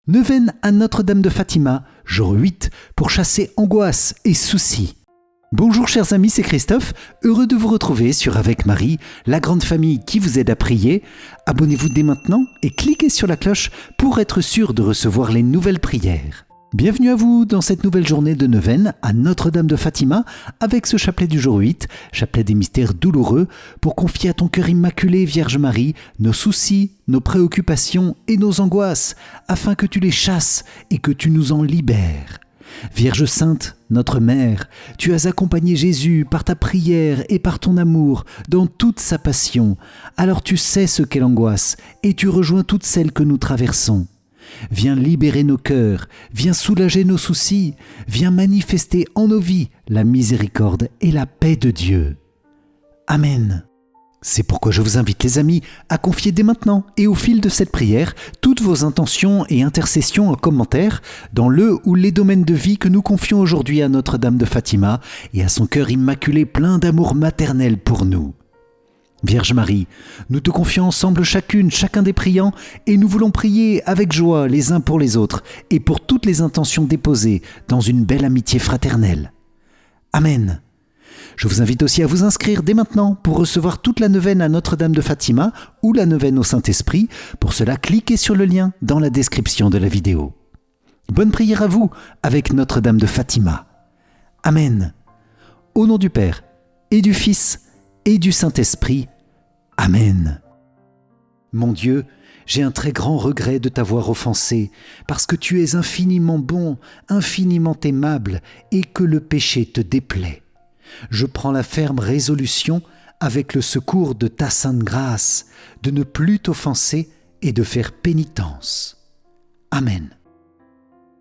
Neuvaine à Notre-Dame de Fatima, jour 8, pour chasser angoisse et soucis. Bonjour chers amis, c'est Christophe, heureux de vous retrouver sur Avec Marie, la grande famille qui vous aide à prier. Abonnez-vous dès maintenant et cliquez sur la cloche pour être sûr de recevoir les nouvelles prières. Bienvenue à vous dans cette nouvelle journée de neuvaine à Notre-Dame de Fatima avec ce chapelet du jour 8, chapelet des mystères douloureux, pour confier à ton cœur immaculé, Vierge Marie, nos soucis, nos préoccupations et nos angoisses, afin que tu les chasses et que tu nous en libères. Vierge Sainte, notre Mère, tu as accompagné Jésus par ta prière et par ton amour dans toute sa passion, alors tu sais ce qu'est l'angoisse et tu rejoins toutes celles que nous traversons. Viens libérer nos cœurs, viens soulager nos soucis, viens manifester en nos vies la miséricorde et la paix de Dieu. Amen. C'est pourquoi je vous invite les amis à confier dès maintenant et au fil de cette prière toutes vos intentions et intercessions en commentaire dans le ou les domaines de vie que nous confions aujourd'hui à Notre-Dame de Fatima et à son cœur immaculé plein d'amour maternel pour nous. Vierge Marie, nous te confions ensemble chacun des priants et nous voulons prier avec joie les uns pour les autres et pour toutes les intentions déposées dans une belle amitié fraternelle. Amen. Je vous invite aussi à vous inscrire dès maintenant pour recevoir toute la neuvaine à Notre-Dame de Fatima ou la neuvaine au Saint-Esprit. Pour cela, cliquez sur le lien dans la description de la vidéo. Bonne prière à vous avec Notre-Dame de Fatima. Amen. Au nom du Père et du Fils et du Saint-Esprit. Amen. Mon Dieu, j'ai un très grand regret de t'avoir offensé, parce que tu es infiniment bon, infiniment aimable, et que le péché te déplaît. Je prends la ferme résolution, avec le secours de ta sainte grâce, de ne plus t'offenser et de faire pénitence. Amen.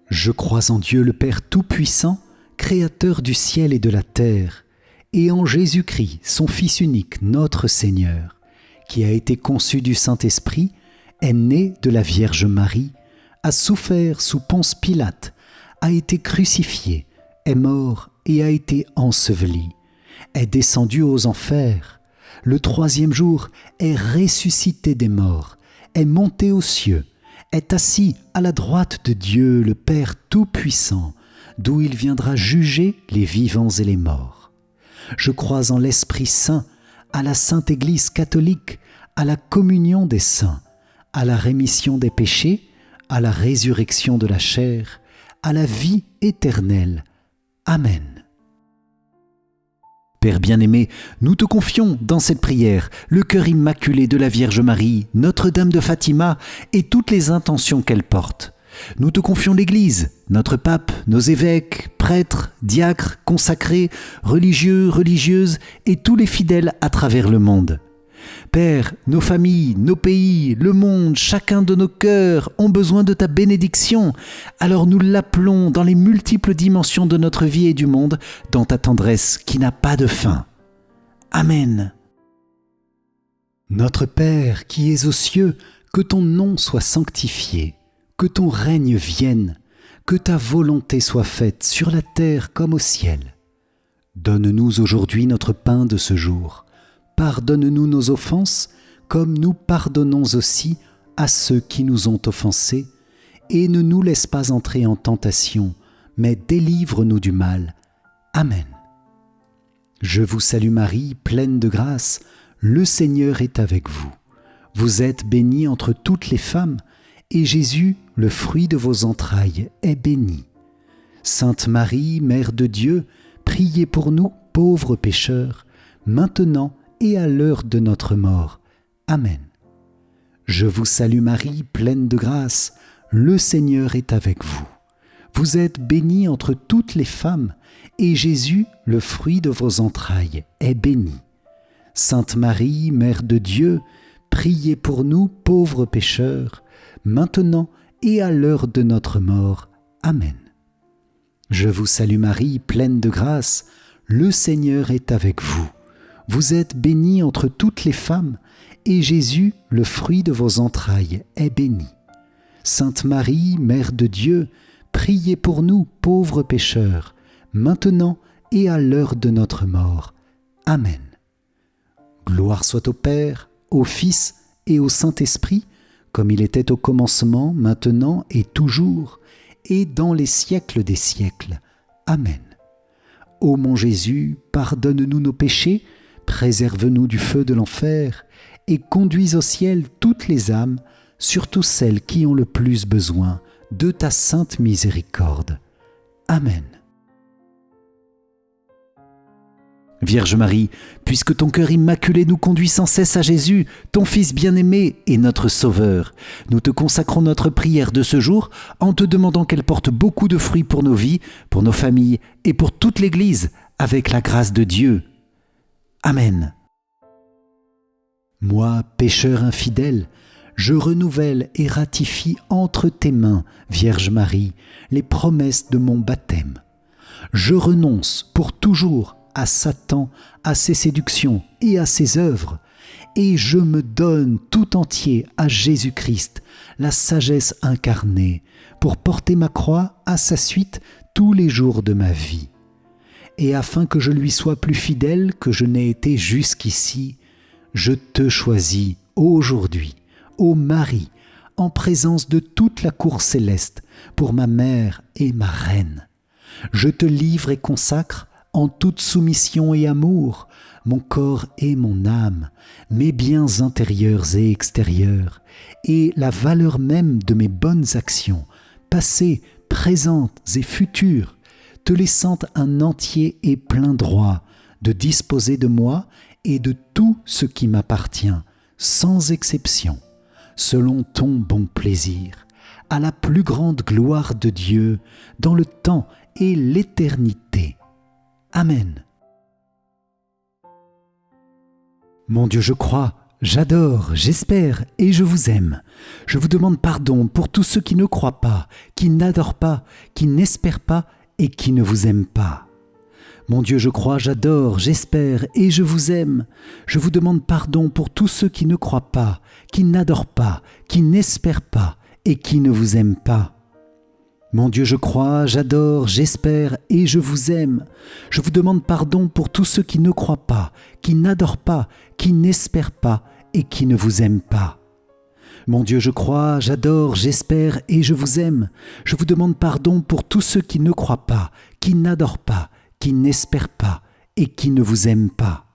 Je crois en Dieu le Père Tout-Puissant, Créateur du ciel et de la terre, et en Jésus-Christ, son Fils unique, notre Seigneur, qui a été conçu du Saint-Esprit, est né de la Vierge Marie, a souffert sous Ponce Pilate, a été crucifié, est mort et a été enseveli, est descendu aux enfers, le troisième jour est ressuscité des morts, est monté aux cieux, est assis à la droite de Dieu le Père Tout-Puissant, d'où il viendra juger les vivants et les morts. Je crois en l'Esprit Saint, à la Sainte Église catholique, à la communion des saints, à la rémission des péchés, à la résurrection de la chair, à la vie éternelle. Amen. Père bien-aimé, nous te confions dans cette prière le cœur immaculé de la Vierge Marie, Notre-Dame de Fatima et toutes les intentions qu'elle porte. Nous te confions l'Église, notre pape, nos évêques, prêtres, diacres, consacrés, religieux, religieuses et tous les fidèles à travers le monde. Père, nos familles, nos pays, le monde, chacun de nos cœurs ont besoin de ta bénédiction. Alors nous l'appelons dans les multiples dimensions de notre vie et du monde, dans ta tendresse qui n'a pas de fin. Amen. Notre Père qui es aux cieux, que ton nom soit sanctifié. Que ton règne vienne, que ta volonté soit faite sur la terre comme au ciel. Donne-nous aujourd'hui notre pain de ce jour. Pardonne-nous nos offenses, comme nous pardonnons aussi à ceux qui nous ont offensés. Et ne nous laisse pas entrer en tentation, mais délivre-nous du mal. Amen. Je vous salue Marie, pleine de grâce, le Seigneur est avec vous. Vous êtes bénie entre toutes les femmes, et Jésus, le fruit de vos entrailles, est béni. Sainte Marie, Mère de Dieu, priez pour nous, pauvres pécheurs, maintenant et à l'heure de notre mort. Amen. Je vous salue Marie, pleine de grâce, le Seigneur est avec vous. Vous êtes bénie entre toutes les femmes, et Jésus, le fruit de vos entrailles, est béni. Sainte Marie, Mère de Dieu, priez pour nous, pauvres pécheurs, maintenant et à l'heure de notre mort. Amen. Je vous salue Marie, pleine de grâce, le Seigneur est avec vous. Vous êtes bénie entre toutes les femmes, et Jésus, le fruit de vos entrailles, est béni. Sainte Marie, Mère de Dieu, priez pour nous, pauvres pécheurs, maintenant et à l'heure de notre mort. Amen. Gloire soit au Père, au Fils et au Saint-Esprit, comme il était au commencement, maintenant et toujours, et dans les siècles des siècles. Amen. Ô mon Jésus, pardonne-nous nos péchés, préserve-nous du feu de l'enfer, et conduis au ciel toutes les âmes, surtout celles qui ont le plus besoin de ta sainte miséricorde. Amen. Vierge Marie, puisque ton cœur immaculé nous conduit sans cesse à Jésus, ton Fils bien-aimé et notre Sauveur, nous te consacrons notre prière de ce jour en te demandant qu'elle porte beaucoup de fruits pour nos vies, pour nos familles et pour toute l'Église, avec la grâce de Dieu. Amen. Moi, pécheur infidèle, je renouvelle et ratifie entre tes mains, Vierge Marie, les promesses de mon baptême. Je renonce pour toujours à Satan, à ses séductions et à ses œuvres, et je me donne tout entier à Jésus-Christ, la sagesse incarnée, pour porter ma croix à sa suite tous les jours de ma vie. Et afin que je lui sois plus fidèle que je n'ai été jusqu'ici, je te choisis aujourd'hui, ô Marie, en présence de toute la cour céleste, pour ma mère et ma reine. Je te livre et consacre en toute soumission et amour, mon corps et mon âme, mes biens intérieurs et extérieurs, et la valeur même de mes bonnes actions, passées, présentes et futures, te laissant un entier et plein droit de disposer de moi et de tout ce qui m'appartient, sans exception, selon ton bon plaisir, à la plus grande gloire de Dieu, dans le temps et l'éternité. Amen. Mon Dieu, je crois, j'adore, j'espère et je vous aime. Je vous demande pardon pour tous ceux qui ne croient pas, qui n'adorent pas, qui n'espèrent pas et qui ne vous aiment pas. Mon Dieu, je crois, j'adore, j'espère et je vous aime. Je vous demande pardon pour tous ceux qui ne croient pas, qui n'adorent pas, qui n'espèrent pas et qui ne vous aiment pas. Mon Dieu, je crois, j'adore, j'espère et je vous aime. Je vous demande pardon pour tous ceux qui ne croient pas, qui n'adorent pas, qui n'espèrent pas et qui ne vous aiment pas. Mon Dieu, je crois, j'adore, j'espère et je vous aime. Je vous demande pardon pour tous ceux qui ne croient pas, qui n'adorent pas, qui n'espèrent pas et qui ne vous aiment pas.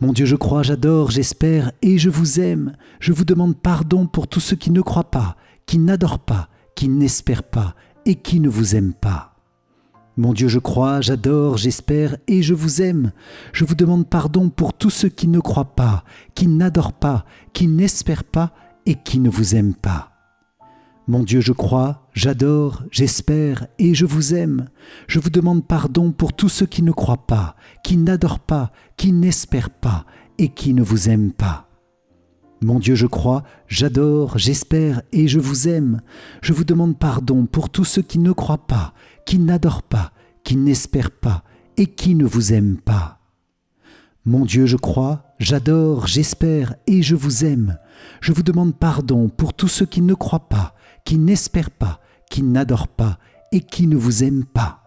Mon Dieu, je crois, j'adore, j'espère et je vous aime. Je vous demande pardon pour tous ceux qui ne croient pas, qui n'adorent pas, qui n'espèrent pas et qui ne vous aiment pas. Mon Dieu, je crois, j'adore, j'espère et je vous aime. Je vous demande pardon pour tous ceux qui ne croient pas, qui n'adorent pas, qui n'espèrent pas et qui ne vous aiment pas. Mon Dieu, je crois, j'adore, j'espère et je vous aime. Je vous demande pardon pour tous ceux qui ne croient pas, qui n'adorent pas, qui n'espèrent pas et qui ne vous aiment pas. Mon Dieu, je crois, j'adore, j'espère et je vous aime. Je vous demande pardon pour tous ceux qui ne croient pas, qui n'adorent pas, qui n'espèrent pas et qui ne vous aiment pas. Mon Dieu, je crois, j'adore, j'espère et je vous aime. Je vous demande pardon pour tous ceux qui ne croient pas, qui n'espèrent pas, qui n'adorent pas et qui ne vous aiment pas.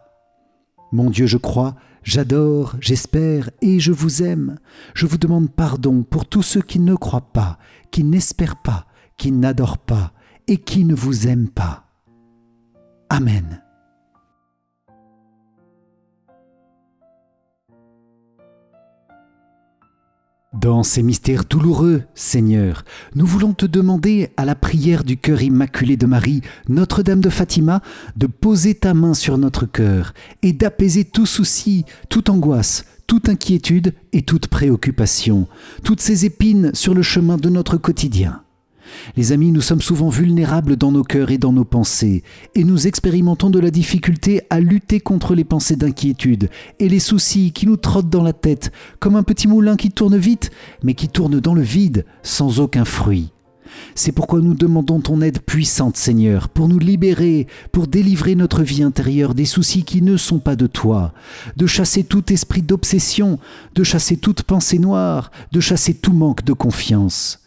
Mon Dieu, je crois, j'adore, j'espère et je vous aime. Je vous demande pardon pour tous ceux qui ne croient pas, qui n'espèrent pas, qui n'adorent pas et qui ne vous aiment pas. Amen. Dans ces mystères douloureux, Seigneur, nous voulons te demander, à la prière du cœur immaculé de Marie, Notre-Dame de Fatima, de poser ta main sur notre cœur et d'apaiser tout souci, toute angoisse, toute inquiétude et toute préoccupation, toutes ces épines sur le chemin de notre quotidien. Les amis, nous sommes souvent vulnérables dans nos cœurs et dans nos pensées, et nous expérimentons de la difficulté à lutter contre les pensées d'inquiétude et les soucis qui nous trottent dans la tête, comme un petit moulin qui tourne vite, mais qui tourne dans le vide, sans aucun fruit. C'est pourquoi nous demandons ton aide puissante, Seigneur, pour nous libérer, pour délivrer notre vie intérieure des soucis qui ne sont pas de toi, de chasser tout esprit d'obsession, de chasser toute pensée noire, de chasser tout manque de confiance.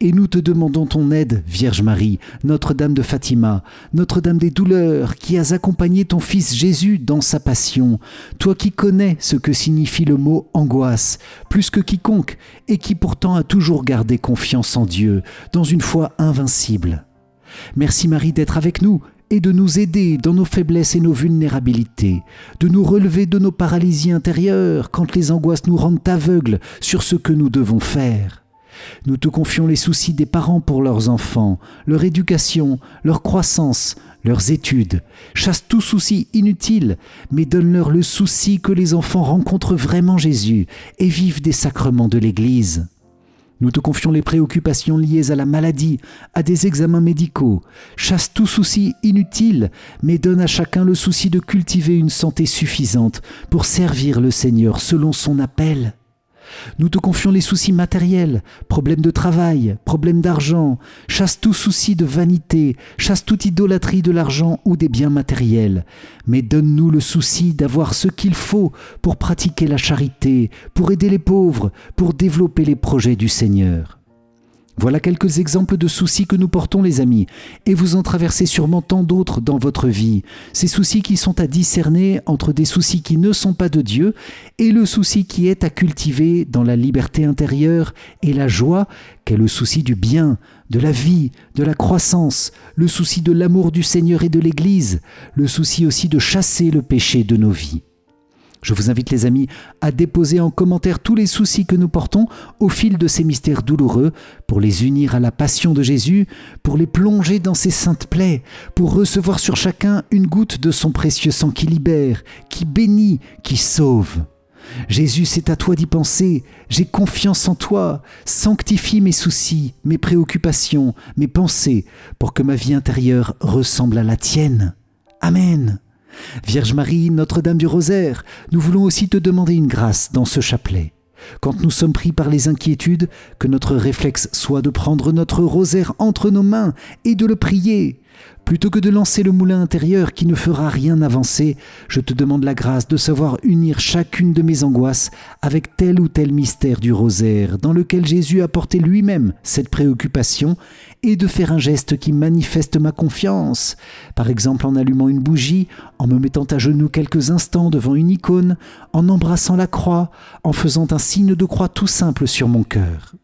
et nous te demandons ton aide, Vierge Marie, Notre-Dame de Fatima, Notre-Dame des douleurs, qui as accompagné ton Fils Jésus dans sa passion, toi qui connais ce que signifie le mot angoisse, plus que quiconque, et qui pourtant a toujours gardé confiance en Dieu, dans une foi invincible. Merci Marie d'être avec nous et de nous aider dans nos faiblesses et nos vulnérabilités, de nous relever de nos paralysies intérieures quand les angoisses nous rendent aveugles sur ce que nous devons faire. Nous te confions les soucis des parents pour leurs enfants, leur éducation, leur croissance, leurs études. Chasse tout souci inutile, mais donne-leur le souci que les enfants rencontrent vraiment Jésus et vivent des sacrements de l'Église. Nous te confions les préoccupations liées à la maladie, à des examens médicaux. Chasse tout souci inutile, mais donne à chacun le souci de cultiver une santé suffisante pour servir le Seigneur selon son appel. Nous te confions les soucis matériels, problèmes de travail, problèmes d'argent. Chasse tout souci de vanité, chasse toute idolâtrie de l'argent ou des biens matériels. Mais donne-nous le souci d'avoir ce qu'il faut pour pratiquer la charité, pour aider les pauvres, pour développer les projets du Seigneur. Voilà quelques exemples de soucis que nous portons, les amis, et vous en traversez sûrement tant d'autres dans votre vie. Ces soucis qui sont à discerner entre des soucis qui ne sont pas de Dieu et le souci qui est à cultiver dans la liberté intérieure et la joie qu'est le souci du bien, de la vie, de la croissance, le souci de l'amour du Seigneur et de l'Église, le souci aussi de chasser le péché de nos vies. Je vous invite, les amis, à déposer en commentaire tous les soucis que nous portons au fil de ces mystères douloureux pour les unir à la passion de Jésus, pour les plonger dans ses saintes plaies, pour recevoir sur chacun une goutte de son précieux sang qui libère, qui bénit, qui sauve. Jésus, c'est à toi d'y penser, j'ai confiance en toi, sanctifie mes soucis, mes préoccupations, mes pensées, pour que ma vie intérieure ressemble à la tienne. Amen. Vierge Marie, Notre-Dame du Rosaire, nous voulons aussi te demander une grâce dans ce chapelet. Quand nous sommes pris par les inquiétudes, que notre réflexe soit de prendre notre rosaire entre nos mains et de le prier. Plutôt que de lancer le moulin intérieur qui ne fera rien avancer, je te demande la grâce de savoir unir chacune de mes angoisses avec tel ou tel mystère du rosaire dans lequel Jésus a porté lui-même cette préoccupation et de faire un geste qui manifeste ma confiance. Par exemple en allumant une bougie, en me mettant à genoux quelques instants devant une icône, en embrassant la croix, en faisant un signe de croix tout simple sur mon cœur.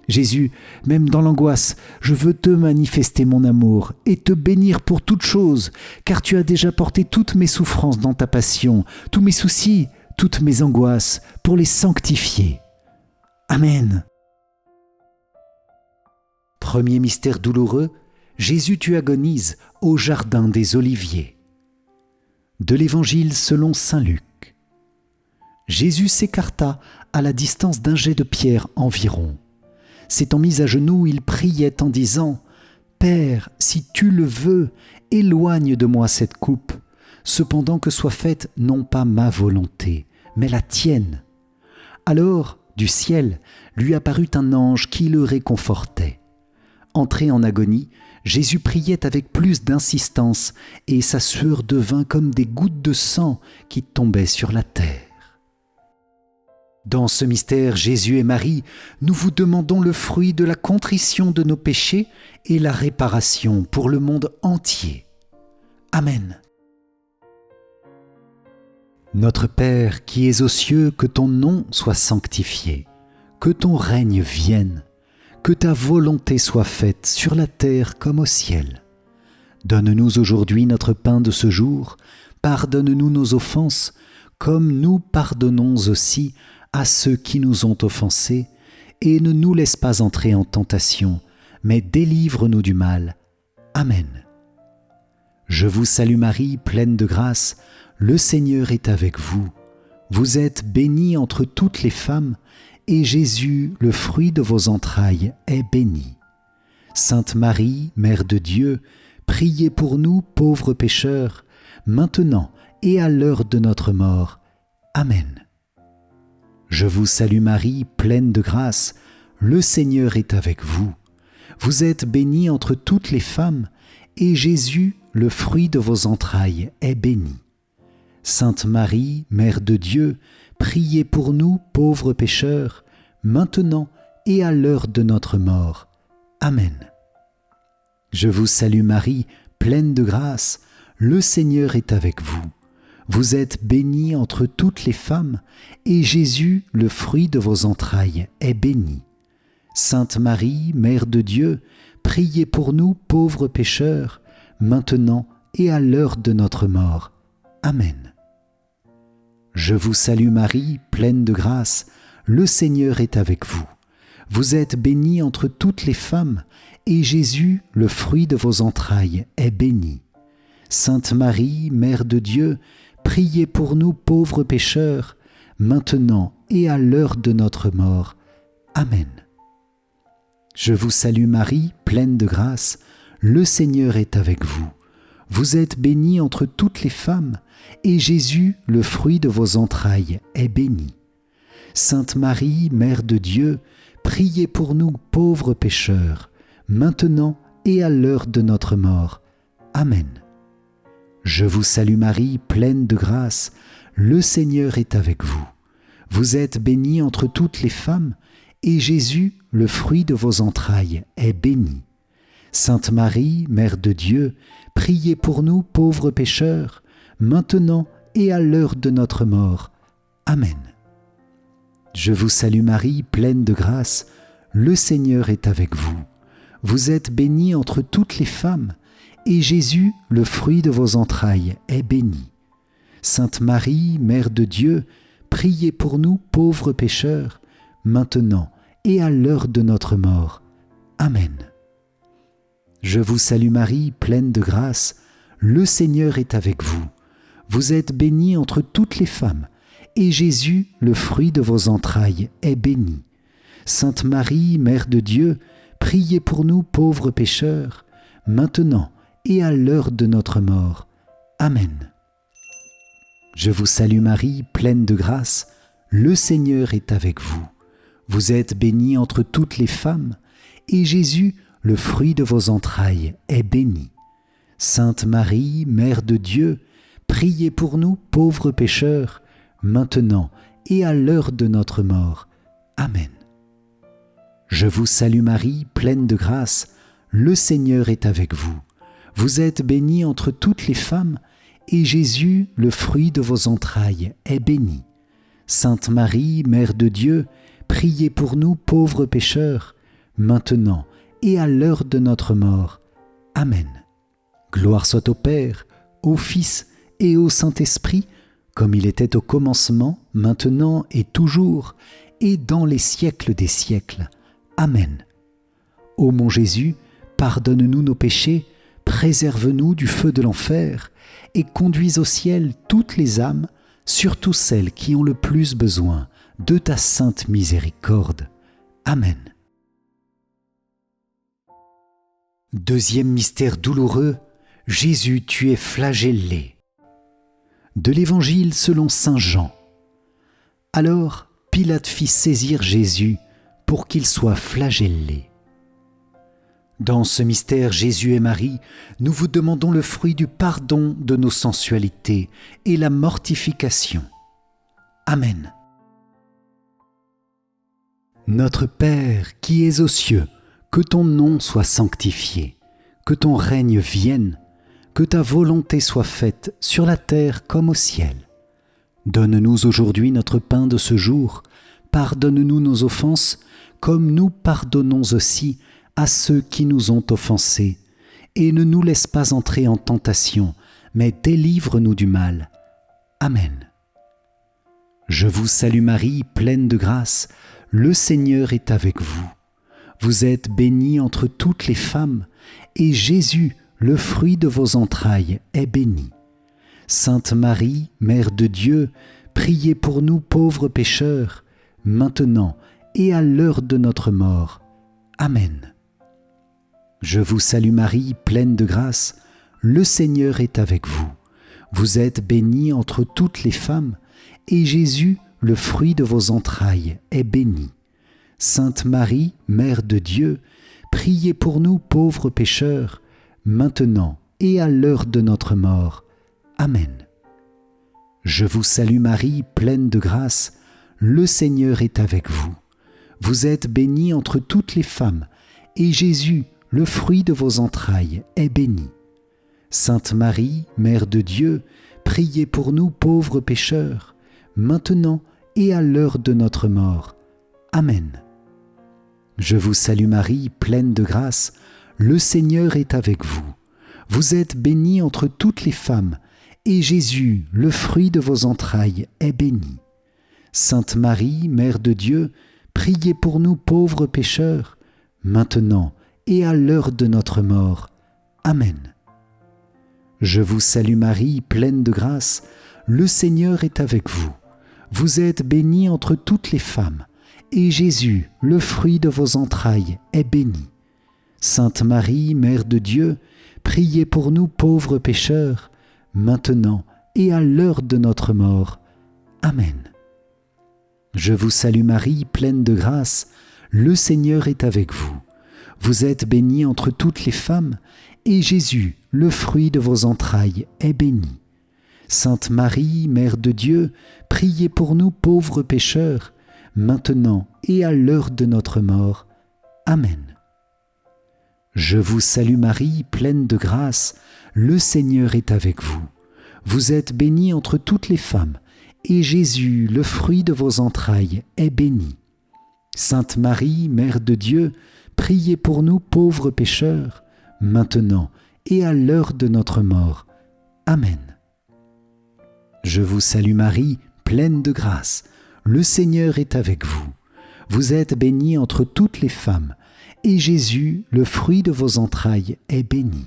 Jésus, même dans l'angoisse, je veux te manifester mon amour et te bénir pour toutes choses, car tu as déjà porté toutes mes souffrances dans ta passion, tous mes soucis, toutes mes angoisses, pour les sanctifier. Amen. Premier mystère douloureux, Jésus tu agonises au jardin des Oliviers. De l'Évangile selon saint Luc. Jésus s'écarta à la distance d'un jet de pierre environ. S'étant mis à genoux, il priait en disant « Père, si tu le veux, éloigne de moi cette coupe, cependant que soit faite non pas ma volonté, mais la tienne. » Alors, du ciel, lui apparut un ange qui le réconfortait. Entré en agonie, Jésus priait avec plus d'insistance et sa sueur devint comme des gouttes de sang qui tombaient sur la terre. Dans ce mystère, Jésus et Marie, nous vous demandons le fruit de la contrition de nos péchés et la réparation pour le monde entier. Amen. Notre Père qui es aux cieux, que ton nom soit sanctifié, que ton règne vienne, que ta volonté soit faite sur la terre comme au ciel. Donne-nous aujourd'hui notre pain de ce jour, pardonne-nous nos offenses, comme nous pardonnons aussi à ceux qui nous ont offensés, et ne nous laisse pas entrer en tentation, mais délivre-nous du mal. Amen. Je vous salue Marie, pleine de grâce, le Seigneur est avec vous. Vous êtes bénie entre toutes les femmes, et Jésus, le fruit de vos entrailles, est béni. Sainte Marie, Mère de Dieu, priez pour nous, pauvres pécheurs, maintenant et à l'heure de notre mort. Amen. Je vous salue Marie, pleine de grâce, le Seigneur est avec vous. Vous êtes bénie entre toutes les femmes, et Jésus, le fruit de vos entrailles, est béni. Sainte Marie, Mère de Dieu, priez pour nous, pauvres pécheurs, maintenant et à l'heure de notre mort. Amen. Je vous salue Marie, pleine de grâce, le Seigneur est avec vous. Vous êtes bénie entre toutes les femmes, et Jésus, le fruit de vos entrailles, est béni. Sainte Marie, Mère de Dieu, priez pour nous pauvres pécheurs, maintenant et à l'heure de notre mort. Amen. Je vous salue Marie, pleine de grâce, le Seigneur est avec vous. Vous êtes bénie entre toutes les femmes, et Jésus, le fruit de vos entrailles, est béni. Sainte Marie, Mère de Dieu, priez pour nous pauvres pécheurs, maintenant et à l'heure de notre mort. Amen. Je vous salue Marie, pleine de grâce, le Seigneur est avec vous. Vous êtes bénie entre toutes les femmes, et Jésus, le fruit de vos entrailles, est béni. Sainte Marie, Mère de Dieu, priez pour nous pauvres pécheurs, maintenant et à l'heure de notre mort. Amen. Je vous salue Marie, pleine de grâce, le Seigneur est avec vous. Vous êtes bénie entre toutes les femmes, et Jésus, le fruit de vos entrailles, est béni. Sainte Marie, Mère de Dieu, priez pour nous pauvres pécheurs, maintenant et à l'heure de notre mort. Amen. Je vous salue Marie, pleine de grâce, le Seigneur est avec vous. Vous êtes bénie entre toutes les femmes, et Jésus, le fruit de vos entrailles, est béni. Sainte Marie, Mère de Dieu, priez pour nous pauvres pécheurs, maintenant et à l'heure de notre mort. Amen. Je vous salue Marie, pleine de grâce, le Seigneur est avec vous. Vous êtes bénie entre toutes les femmes, et Jésus, le fruit de vos entrailles, est béni. Sainte Marie, Mère de Dieu, priez pour nous pauvres pécheurs, maintenant et à l'heure de notre mort. Amen. Je vous salue Marie, pleine de grâce, le Seigneur est avec vous. Vous êtes bénie entre toutes les femmes, et Jésus, le fruit de vos entrailles, est béni. Sainte Marie, Mère de Dieu, priez pour nous pauvres pécheurs, maintenant et à l'heure de notre mort. Amen. Je vous salue Marie, pleine de grâce, le Seigneur est avec vous. Vous êtes bénie entre toutes les femmes, et Jésus, le fruit de vos entrailles, est béni. Sainte Marie, Mère de Dieu, priez pour nous pauvres pécheurs, maintenant et à l'heure de notre mort. Amen. Gloire soit au Père, au Fils et au Saint-Esprit, comme il était au commencement, maintenant et toujours, et dans les siècles des siècles. Amen. Ô mon Jésus, pardonne-nous nos péchés, préserve-nous du feu de l'enfer, et conduis au ciel toutes les âmes, surtout celles qui ont le plus besoin de ta sainte miséricorde. Amen. Deuxième mystère douloureux, Jésus, tu es flagellé. De l'Évangile selon saint Jean. Alors Pilate fit saisir Jésus pour qu'il soit flagellé. Dans ce mystère Jésus et Marie, nous vous demandons le fruit du pardon de nos sensualités et la mortification. Amen. Notre Père qui es aux cieux, que ton nom soit sanctifié, que ton règne vienne, que ta volonté soit faite sur la terre comme au ciel. Donne-nous aujourd'hui notre pain de ce jour, pardonne-nous nos offenses, comme nous pardonnons aussi à ceux qui nous ont offensés, et ne nous laisse pas entrer en tentation, mais délivre-nous du mal. Amen. Je vous salue Marie, pleine de grâce, le Seigneur est avec vous. Vous êtes bénie entre toutes les femmes, et Jésus, le fruit de vos entrailles, est béni. Sainte Marie, Mère de Dieu, priez pour nous pauvres pécheurs, maintenant et à l'heure de notre mort. Amen. Je vous salue Marie, pleine de grâce, le Seigneur est avec vous. Vous êtes bénie entre toutes les femmes, et Jésus, le fruit de vos entrailles, est béni. Sainte Marie, Mère de Dieu, priez pour nous pauvres pécheurs, maintenant et à l'heure de notre mort. Amen. Je vous salue Marie, pleine de grâce, le Seigneur est avec vous. Vous êtes bénie entre toutes les femmes, et Jésus, le fruit de vos entrailles, est béni. Sainte Marie, Mère de Dieu, priez pour nous pauvres pécheurs, maintenant et à l'heure de notre mort. Amen. Je vous salue Marie, pleine de grâce, le Seigneur est avec vous. Vous êtes bénie entre toutes les femmes, et Jésus, le fruit de vos entrailles, est béni. Sainte Marie, Mère de Dieu, priez pour nous pauvres pécheurs, maintenant et à l'heure de notre mort. Amen. Je vous salue Marie, pleine de grâce, le Seigneur est avec vous. Vous êtes bénie entre toutes les femmes, et Jésus, le fruit de vos entrailles, est béni. Sainte Marie, Mère de Dieu, priez pour nous pauvres pécheurs, maintenant et à l'heure de notre mort. Amen. Je vous salue Marie, pleine de grâce, le Seigneur est avec vous. Vous êtes bénie entre toutes les femmes, et Jésus, le fruit de vos entrailles, est béni. Sainte Marie, Mère de Dieu, priez pour nous pauvres pécheurs, maintenant et à l'heure de notre mort. Amen. Je vous salue Marie, pleine de grâce, le Seigneur est avec vous. Vous êtes bénie entre toutes les femmes, et Jésus, le fruit de vos entrailles, est béni. Sainte Marie, Mère de Dieu, priez pour nous pauvres pécheurs, maintenant et à l'heure de notre mort. Amen. Je vous salue Marie, pleine de grâce, le Seigneur est avec vous. Vous êtes bénie entre toutes les femmes, et Jésus, le fruit de vos entrailles, est béni.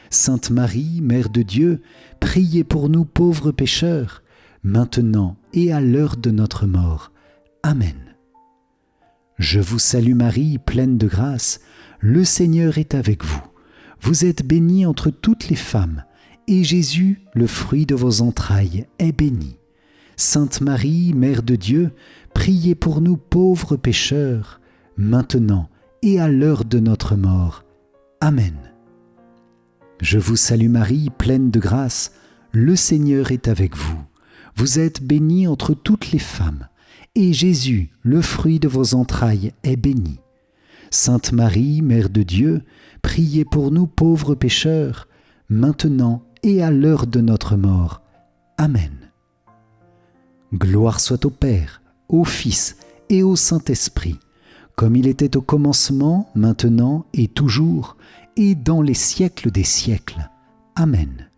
Sainte Marie, Mère de Dieu, priez pour nous pauvres pécheurs, maintenant et à l'heure de notre mort. Amen. Je vous salue Marie, pleine de grâce, le Seigneur est avec vous. Vous êtes bénie entre toutes les femmes, et Jésus, le fruit de vos entrailles, est béni. Sainte Marie, Mère de Dieu, priez pour nous pauvres pécheurs, maintenant et à l'heure de notre mort. Amen. Je vous salue Marie, pleine de grâce, le Seigneur est avec vous. Vous êtes bénie entre toutes les femmes, et Jésus, le fruit de vos entrailles, est béni. Sainte Marie, Mère de Dieu, priez pour nous pauvres pécheurs, maintenant et à l'heure de notre mort. Amen. Gloire soit au Père, au Fils et au Saint-Esprit, comme il était au commencement, maintenant et toujours, et dans les siècles des siècles. Amen.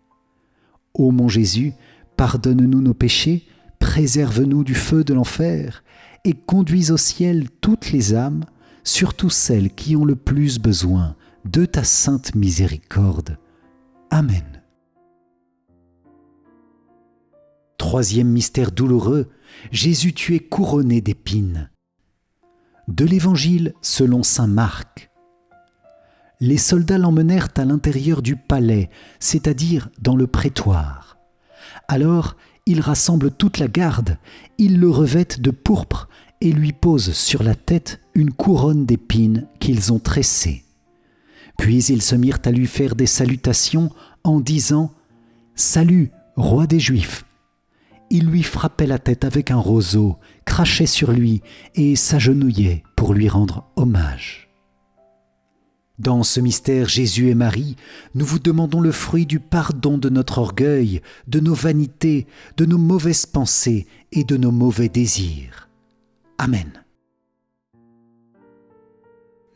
Ô mon Jésus, pardonne-nous nos péchés, préserve-nous du feu de l'enfer, et conduis au ciel toutes les âmes, surtout celles qui ont le plus besoin de ta sainte miséricorde. Amen. Troisième mystère douloureux, Jésus tu es couronné d'épines. De l'Évangile selon saint Marc. Les soldats l'emmenèrent à l'intérieur du palais, c'est-à-dire dans le prétoire. Alors, ils rassemblent toute la garde, ils le revêtent de pourpre et lui posent sur la tête une couronne d'épines qu'ils ont tressée. Puis ils se mirent à lui faire des salutations en disant « Salut, roi des Juifs !» Ils lui frappaient la tête avec un roseau, crachaient sur lui et s'agenouillaient pour lui rendre hommage. Dans ce mystère Jésus et Marie, nous vous demandons le fruit du pardon de notre orgueil, de nos vanités, de nos mauvaises pensées et de nos mauvais désirs. Amen.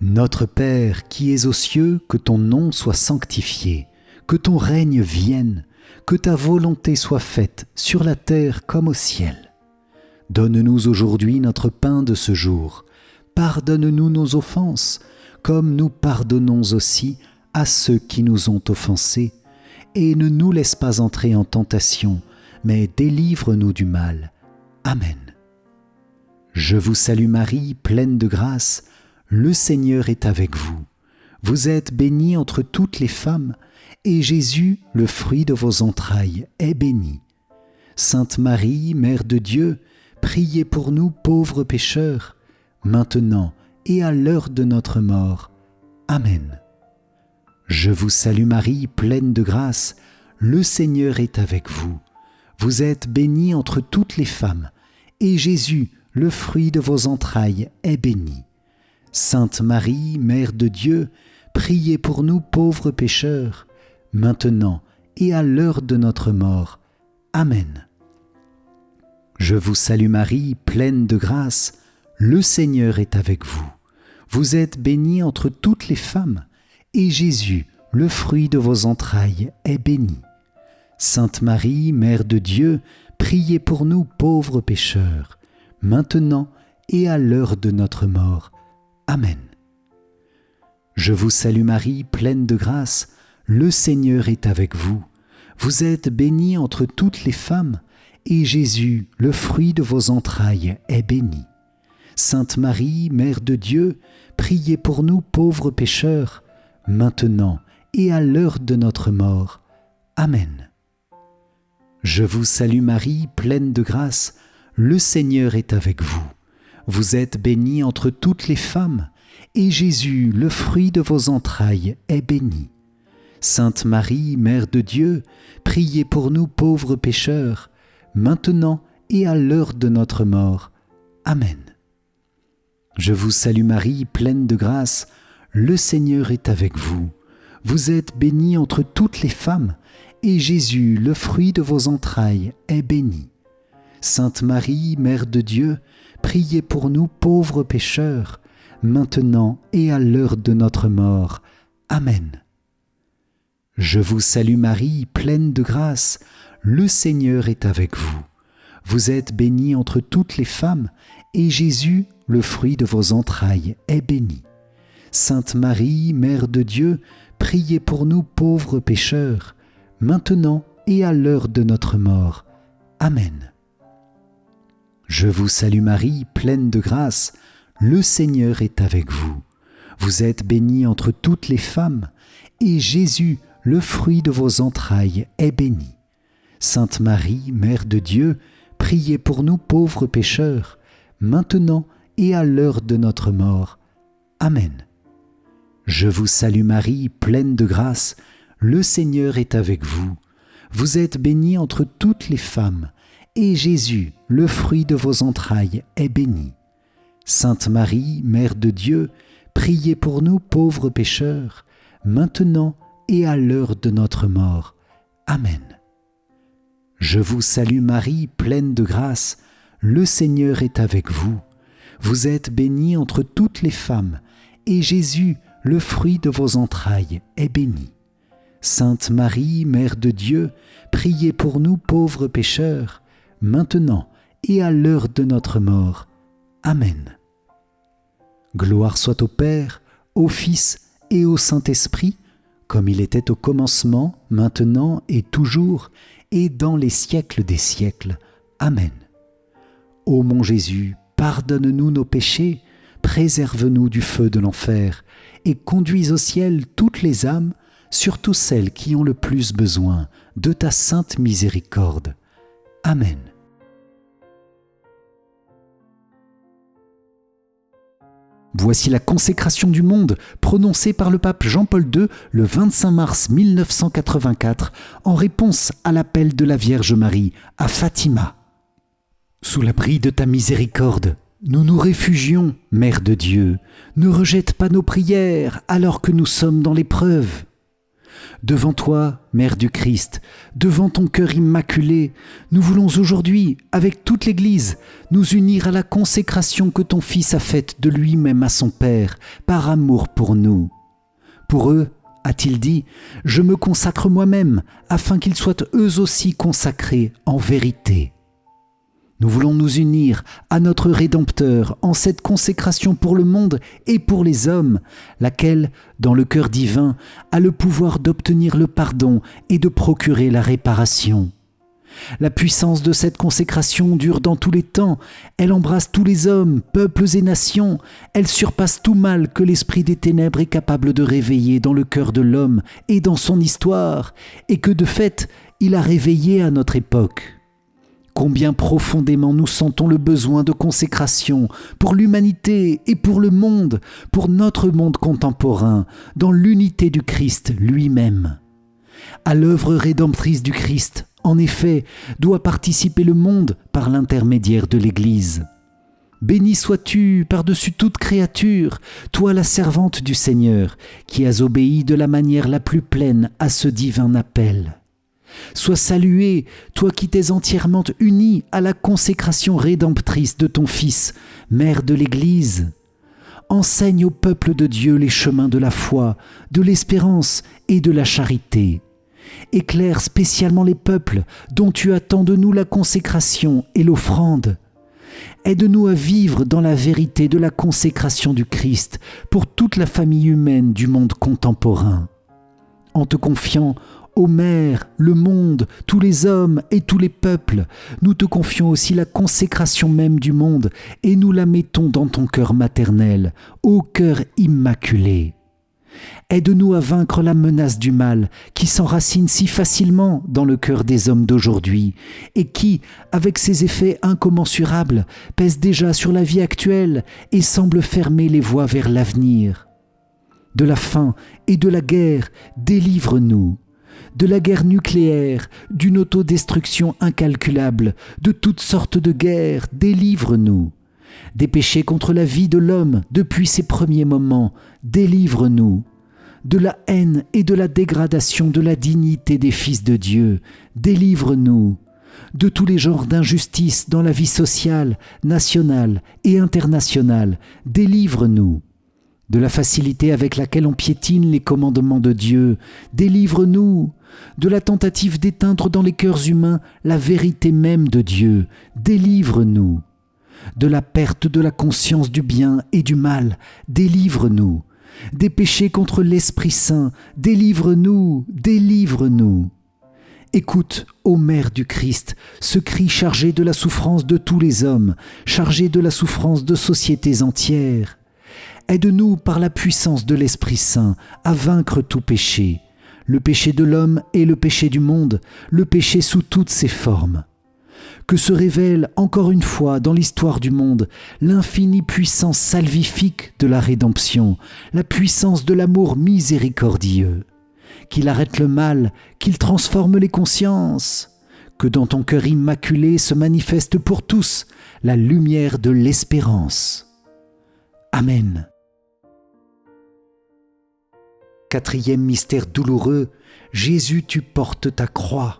Notre Père qui es aux cieux, que ton nom soit sanctifié, que ton règne vienne, que ta volonté soit faite sur la terre comme au ciel. Donne-nous aujourd'hui notre pain de ce jour. Pardonne-nous nos offenses, comme nous pardonnons aussi à ceux qui nous ont offensés. Et ne nous laisse pas entrer en tentation, mais délivre-nous du mal. Amen. Je vous salue Marie, pleine de grâce, le Seigneur est avec vous. Vous êtes bénie entre toutes les femmes, et Jésus, le fruit de vos entrailles, est béni. Sainte Marie, Mère de Dieu, priez pour nous pauvres pécheurs, maintenant et à l'heure de notre mort. Amen. Je vous salue Marie, pleine de grâce, le Seigneur est avec vous. Vous êtes bénie entre toutes les femmes, et Jésus, le fruit de vos entrailles, est béni. Sainte Marie, Mère de Dieu, priez pour nous pauvres pécheurs, maintenant et à l'heure de notre mort. Amen. Je vous salue Marie, pleine de grâce, le Seigneur est avec vous. Vous êtes bénie entre toutes les femmes, et Jésus, le fruit de vos entrailles, est béni. Sainte Marie, Mère de Dieu, priez pour nous pauvres pécheurs, maintenant et à l'heure de notre mort. Amen. Je vous salue Marie, pleine de grâce, le Seigneur est avec vous. Vous êtes bénie entre toutes les femmes, et Jésus, le fruit de vos entrailles, est béni. Sainte Marie, Mère de Dieu, priez pour nous pauvres pécheurs, maintenant et à l'heure de notre mort. Amen. Je vous salue Marie, pleine de grâce, le Seigneur est avec vous. Vous êtes bénie entre toutes les femmes, et Jésus, le fruit de vos entrailles, est béni. Sainte Marie, Mère de Dieu, priez pour nous pauvres pécheurs, maintenant et à l'heure de notre mort. Amen. Je vous salue Marie, pleine de grâce, le Seigneur est avec vous. Vous êtes bénie entre toutes les femmes, et Jésus, le fruit de vos entrailles, est béni. Sainte Marie, Mère de Dieu, priez pour nous pauvres pécheurs, maintenant et à l'heure de notre mort. Amen. Je vous salue Marie, pleine de grâce, le Seigneur est avec vous. Vous êtes bénie entre toutes les femmes, et Jésus, le fruit de vos entrailles, est béni. Sainte Marie, Mère de Dieu, priez pour nous pauvres pécheurs, maintenant et à l'heure de notre mort. Amen. Je vous salue Marie, pleine de grâce, le Seigneur est avec vous. Vous êtes bénie entre toutes les femmes, et Jésus, le fruit de vos entrailles, est béni. Sainte Marie, Mère de Dieu, priez pour nous pauvres pécheurs, maintenant et à l'heure de notre mort. Amen. Je vous salue Marie, pleine de grâce, le Seigneur est avec vous. Vous êtes bénie entre toutes les femmes, et Jésus, le fruit de vos entrailles, est béni. Sainte Marie, Mère de Dieu, priez pour nous pauvres pécheurs, maintenant et à l'heure de notre mort. Amen. Je vous salue Marie, pleine de grâce, le Seigneur est avec vous. Vous êtes bénie entre toutes les femmes, et Jésus, le fruit de vos entrailles, est béni. Sainte Marie, Mère de Dieu, priez pour nous pauvres pécheurs, maintenant et à l'heure de notre mort. Amen. Gloire soit au Père, au Fils et au Saint-Esprit, comme il était au commencement, maintenant et toujours, et dans les siècles des siècles. Amen. Ô mon Jésus, pardonne-nous nos péchés, préserve-nous du feu de l'enfer, et conduis au ciel toutes les âmes, surtout celles qui ont le plus besoin de ta sainte miséricorde. Amen. Voici la consécration du monde prononcée par le pape Jean-Paul II le 25 mars 1984 en réponse à l'appel de la Vierge Marie à Fatima. Sous l'abri de ta miséricorde, nous nous réfugions, Mère de Dieu. Ne rejette pas nos prières alors que nous sommes dans l'épreuve. Devant toi, Mère du Christ, devant ton cœur immaculé, nous voulons aujourd'hui, avec toute l'Église, nous unir à la consécration que ton Fils a faite de lui-même à son Père, par amour pour nous. Pour eux, a-t-il dit, je me consacre moi-même, afin qu'ils soient eux aussi consacrés en vérité. Nous voulons nous unir à notre Rédempteur en cette consécration pour le monde et pour les hommes, laquelle, dans le cœur divin, a le pouvoir d'obtenir le pardon et de procurer la réparation. La puissance de cette consécration dure dans tous les temps, elle embrasse tous les hommes, peuples et nations, elle surpasse tout mal que l'esprit des ténèbres est capable de réveiller dans le cœur de l'homme et dans son histoire, et que de fait, il a réveillé à notre époque. Combien profondément nous sentons le besoin de consécration pour l'humanité et pour le monde, pour notre monde contemporain, dans l'unité du Christ lui-même. À l'œuvre rédemptrice du Christ, en effet, doit participer le monde par l'intermédiaire de l'Église. Bénie sois-tu par-dessus toute créature, toi la servante du Seigneur, qui as obéi de la manière la plus pleine à ce divin appel. Sois salué, toi qui t'es entièrement uni à la consécration rédemptrice de ton Fils, Mère de l'Église. Enseigne au peuple de Dieu les chemins de la foi, de l'espérance et de la charité. Éclaire spécialement les peuples dont tu attends de nous la consécration et l'offrande. Aide-nous à vivre dans la vérité de la consécration du Christ pour toute la famille humaine du monde contemporain. En te confiant ô Mère, le monde, tous les hommes et tous les peuples, nous te confions aussi la consécration même du monde et nous la mettons dans ton cœur maternel, ô cœur immaculé. Aide-nous à vaincre la menace du mal qui s'enracine si facilement dans le cœur des hommes d'aujourd'hui et qui, avec ses effets incommensurables, pèse déjà sur la vie actuelle et semble fermer les voies vers l'avenir. De la faim et de la guerre, délivre-nous. De la guerre nucléaire, d'une autodestruction incalculable, de toutes sortes de guerres, délivre-nous. Des péchés contre la vie de l'homme depuis ses premiers moments, délivre-nous. De la haine et de la dégradation de la dignité des fils de Dieu, délivre-nous. De tous les genres d'injustice dans la vie sociale, nationale et internationale, délivre-nous. De la facilité avec laquelle on piétine les commandements de Dieu, délivre-nous. De la tentative d'éteindre dans les cœurs humains la vérité même de Dieu, délivre-nous. De la perte de la conscience du bien et du mal, délivre-nous. Des péchés contre l'Esprit Saint, délivre-nous, délivre-nous. Écoute, ô Mère du Christ, ce cri chargé de la souffrance de tous les hommes, chargé de la souffrance de sociétés entières. Aide-nous par la puissance de l'Esprit Saint à vaincre tout péché, le péché de l'homme et le péché du monde, le péché sous toutes ses formes. Que se révèle encore une fois dans l'histoire du monde l'infinie puissance salvifique de la rédemption, la puissance de l'amour miséricordieux. Qu'il arrête le mal, qu'il transforme les consciences. Que dans ton cœur immaculé se manifeste pour tous la lumière de l'espérance. Amen. Quatrième mystère douloureux, Jésus, tu portes ta croix.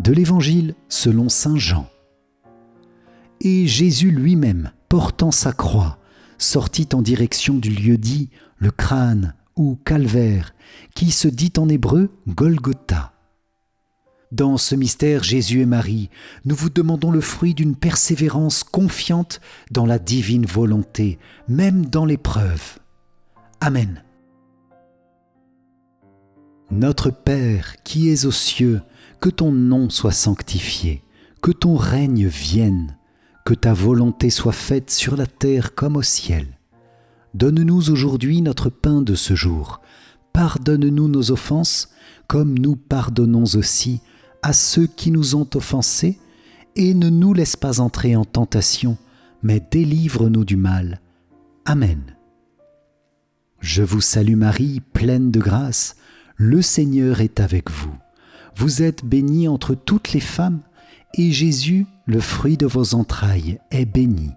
De l'Évangile selon saint Jean. Et Jésus lui-même, portant sa croix, sortit en direction du lieu dit le crâne ou calvaire, qui se dit en hébreu Golgotha. Dans ce mystère, Jésus et Marie, nous vous demandons le fruit d'une persévérance confiante dans la divine volonté, même dans l'épreuve. Amen. Notre Père qui es aux cieux, que ton nom soit sanctifié, que ton règne vienne, que ta volonté soit faite sur la terre comme au ciel. Donne-nous aujourd'hui notre pain de ce jour. Pardonne-nous nos offenses, comme nous pardonnons aussi à ceux qui nous ont offensés, et ne nous laisse pas entrer en tentation, mais délivre-nous du mal. Amen. Je vous salue Marie, pleine de grâce, le Seigneur est avec vous. Vous êtes bénie entre toutes les femmes, et Jésus, le fruit de vos entrailles, est béni.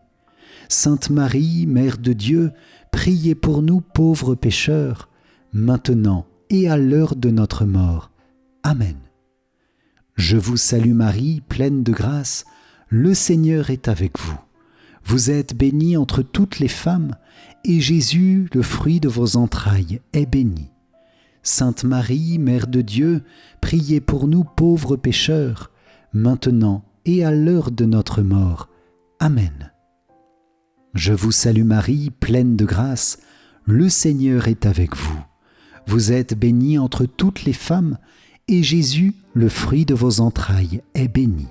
Sainte Marie, Mère de Dieu, priez pour nous pauvres pécheurs, maintenant et à l'heure de notre mort. Amen. Je vous salue Marie, pleine de grâce, le Seigneur est avec vous. Vous êtes bénie entre toutes les femmes, et Jésus, le fruit de vos entrailles, est béni. Sainte Marie, Mère de Dieu, priez pour nous pauvres pécheurs, maintenant et à l'heure de notre mort. Amen. Je vous salue Marie, pleine de grâce, le Seigneur est avec vous. Vous êtes bénie entre toutes les femmes, et Jésus, le fruit de vos entrailles, est béni.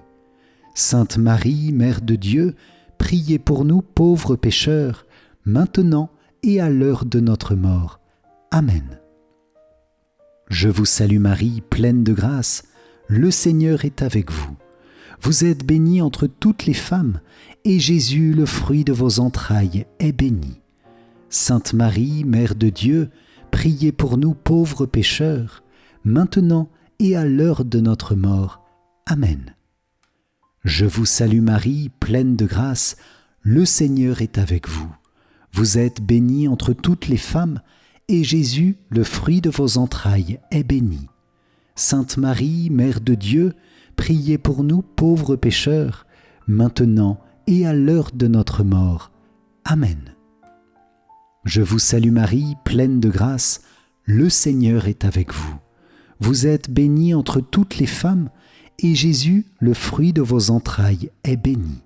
Sainte Marie, Mère de Dieu, priez pour nous pauvres pécheurs, maintenant et à l'heure de notre mort. Amen. Je vous salue Marie, pleine de grâce, le Seigneur est avec vous. Vous êtes bénie entre toutes les femmes, et Jésus, le fruit de vos entrailles, est béni. Sainte Marie, Mère de Dieu, priez pour nous pauvres pécheurs, maintenant et à l'heure de notre mort. Amen. Je vous salue Marie, pleine de grâce, le Seigneur est avec vous. Vous êtes bénie entre toutes les femmes, et Jésus, le fruit de vos entrailles, est béni. Sainte Marie, Mère de Dieu, priez pour nous pauvres pécheurs, maintenant et à l'heure de notre mort. Amen. Je vous salue Marie, pleine de grâce, le Seigneur est avec vous. Vous êtes bénie entre toutes les femmes, et Jésus, le fruit de vos entrailles, est béni.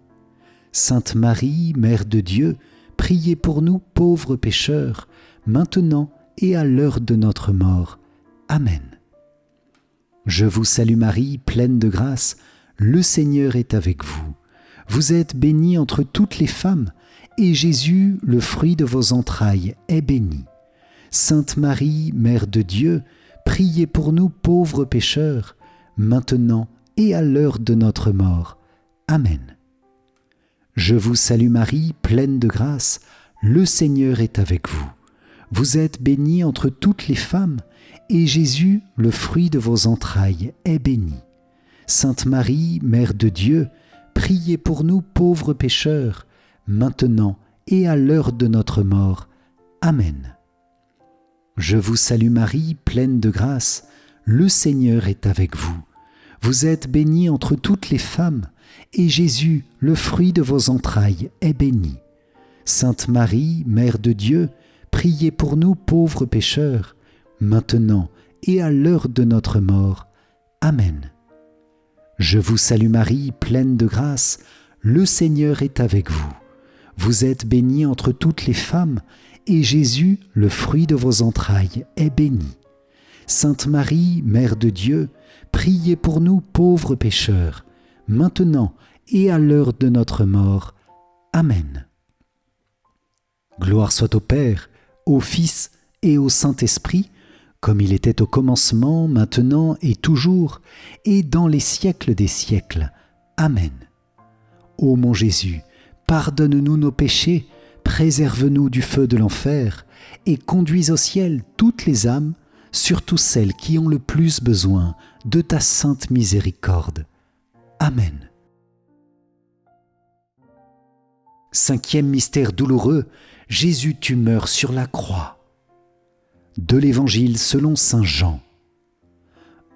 Sainte Marie, Mère de Dieu, priez pour nous pauvres pécheurs, maintenant et à l'heure de notre mort. Amen. Je vous salue Marie, pleine de grâce, le Seigneur est avec vous. Vous êtes bénie entre toutes les femmes, et Jésus, le fruit de vos entrailles, est béni. Sainte Marie, Mère de Dieu, priez pour nous pauvres pécheurs, maintenant et à l'heure de notre mort. Amen. Je vous salue Marie, pleine de grâce, le Seigneur est avec vous. Vous êtes bénie entre toutes les femmes, et Jésus, le fruit de vos entrailles, est béni. Sainte Marie, Mère de Dieu, priez pour nous pauvres pécheurs, maintenant et à l'heure de notre mort. Amen. Je vous salue Marie, pleine de grâce, le Seigneur est avec vous. Vous êtes bénie entre toutes les femmes, et Jésus, le fruit de vos entrailles, est béni. Sainte Marie, Mère de Dieu, priez pour nous pauvres pécheurs, maintenant et à l'heure de notre mort. Amen. Je vous salue Marie, pleine de grâce, le Seigneur est avec vous. Vous êtes bénie entre toutes les femmes, et Jésus, le fruit de vos entrailles, est béni. Sainte Marie, Mère de Dieu, priez pour nous pauvres pécheurs, maintenant et à l'heure de notre mort. Amen. Gloire soit au Père, au Fils et au Saint-Esprit, comme il était au commencement, maintenant et toujours, et dans les siècles des siècles. Amen. Ô mon Jésus, pardonne-nous nos péchés, préserve-nous du feu de l'enfer, et conduis au ciel toutes les âmes, surtout celles qui ont le plus besoin de ta sainte miséricorde. Amen. Cinquième mystère douloureux, Jésus, tu meurs sur la croix. De l'Évangile selon saint Jean.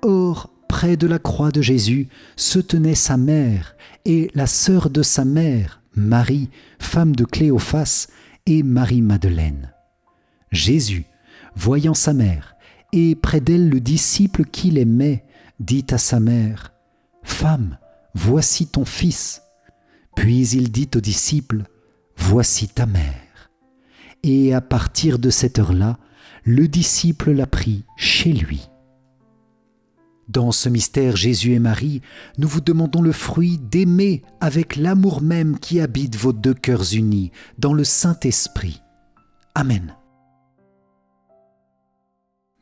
Or, près de la croix de Jésus se tenait sa mère et la sœur de sa mère, Marie, femme de Cléophas, et Marie-Madeleine. Jésus, voyant sa mère, et près d'elle le disciple qu'il aimait, dit à sa mère, « Femme, voici ton fils. » Puis il dit au disciple, « Voici ta mère. » Et à partir de cette heure-là, le disciple l'a pris chez lui. Dans ce mystère Jésus et Marie, nous vous demandons le fruit d'aimer avec l'amour même qui habite vos deux cœurs unis dans le Saint-Esprit. Amen.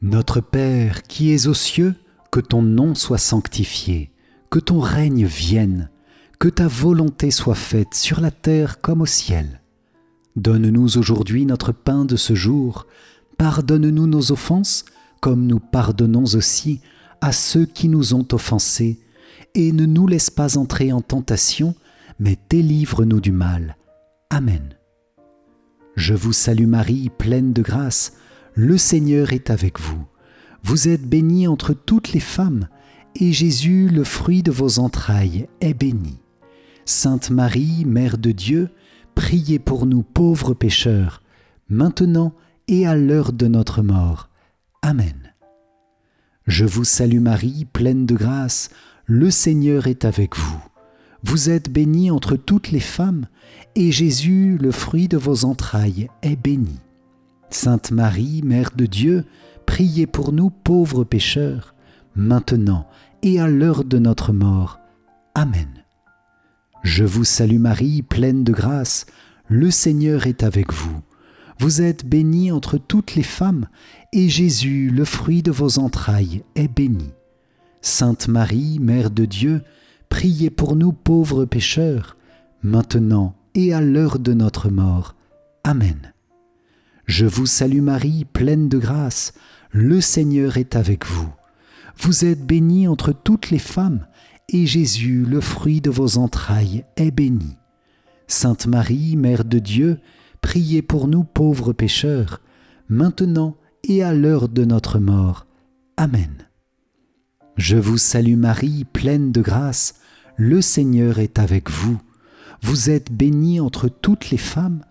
Notre Père qui es aux cieux, que ton nom soit sanctifié, que ton règne vienne, que ta volonté soit faite sur la terre comme au ciel. Donne-nous aujourd'hui notre pain de ce jour. Pardonne-nous nos offenses, comme nous pardonnons aussi à ceux qui nous ont offensés, et ne nous laisse pas entrer en tentation, mais délivre-nous du mal. Amen. Je vous salue Marie, pleine de grâce, le Seigneur est avec vous. Vous êtes bénie entre toutes les femmes, et Jésus, le fruit de vos entrailles, est béni. Sainte Marie, Mère de Dieu, priez pour nous pauvres pécheurs, maintenant et à l'heure de notre mort. Amen. Je vous salue Marie, pleine de grâce, le Seigneur est avec vous. Vous êtes bénie entre toutes les femmes, et Jésus, le fruit de vos entrailles, est béni. Sainte Marie, Mère de Dieu, priez pour nous pauvres pécheurs, maintenant et à l'heure de notre mort. Amen. Je vous salue Marie, pleine de grâce, le Seigneur est avec vous. Vous êtes bénie entre toutes les femmes, et Jésus, le fruit de vos entrailles, est béni. Sainte Marie, Mère de Dieu, priez pour nous pauvres pécheurs, maintenant et à l'heure de notre mort. Amen. Je vous salue Marie, pleine de grâce, le Seigneur est avec vous. Vous êtes bénie entre toutes les femmes, et Jésus, le fruit de vos entrailles, est béni. Sainte Marie, Mère de Dieu, priez pour nous pauvres pécheurs, maintenant et à l'heure de notre mort. Amen. Je vous salue Marie, pleine de grâce, le Seigneur est avec vous. Vous êtes bénie entre toutes les femmes,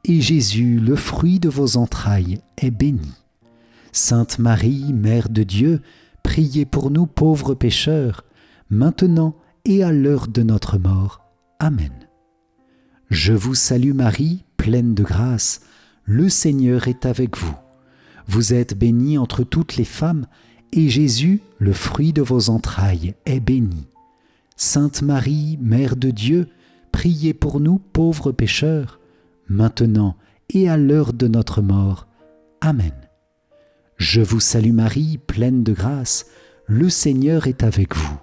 et Jésus, le fruit de vos entrailles, est béni. Sainte Marie, Mère de Dieu, priez pour nous pauvres pécheurs, maintenant et à l'heure de notre mort. Amen. Je vous salue Marie, pleine de grâce, le Seigneur est avec vous. Vous êtes bénie entre toutes les femmes, et Jésus, le fruit de vos entrailles, est béni. Sainte Marie, Mère de Dieu, priez pour nous pauvres pécheurs, maintenant et à l'heure de notre mort. Amen. Je vous salue Marie, pleine de grâce, le Seigneur est avec vous.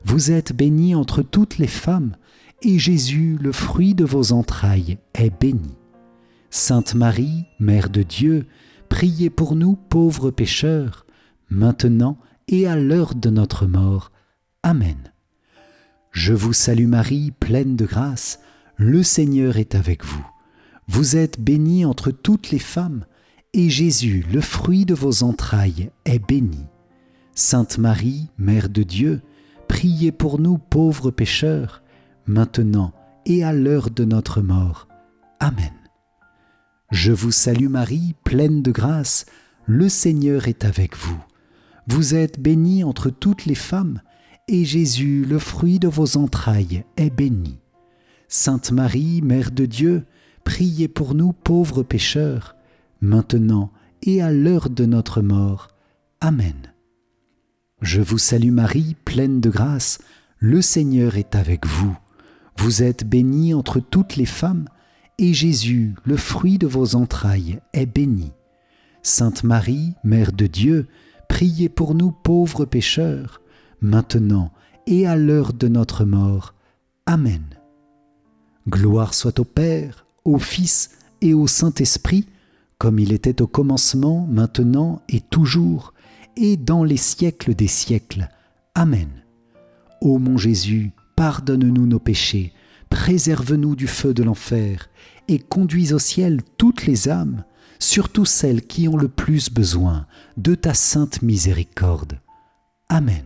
Vous êtes bénie entre toutes les femmes, et Jésus, le fruit de vos entrailles, est béni. Sainte Marie, Mère de Dieu, priez pour nous pauvres pécheurs, maintenant et à l'heure de notre mort. Amen. Je vous salue Marie, pleine de grâce, le Seigneur est avec vous. Vous êtes bénie entre toutes les femmes, et Jésus, le fruit de vos entrailles, est béni. Sainte Marie, Mère de Dieu, priez pour nous pauvres pécheurs, maintenant et à l'heure de notre mort. Amen. Je vous salue Marie, pleine de grâce, le Seigneur est avec vous. Vous êtes bénie entre toutes les femmes, et Jésus, le fruit de vos entrailles, est béni. Sainte Marie, Mère de Dieu, priez pour nous pauvres pécheurs, maintenant et à l'heure de notre mort. Amen. Je vous salue Marie, pleine de grâce, le Seigneur est avec vous. Vous êtes bénie entre toutes les femmes, et Jésus, le fruit de vos entrailles, est béni. Sainte Marie, Mère de Dieu, priez pour nous pauvres pécheurs, maintenant et à l'heure de notre mort. Amen. Gloire soit au Père, au Fils et au Saint-Esprit, comme il était au commencement, maintenant et toujours, et dans les siècles des siècles. Amen. Ô mon Jésus, pardonne-nous nos péchés, préserve-nous du feu de l'enfer, et conduis au ciel toutes les âmes, surtout celles qui ont le plus besoin de ta sainte miséricorde. Amen.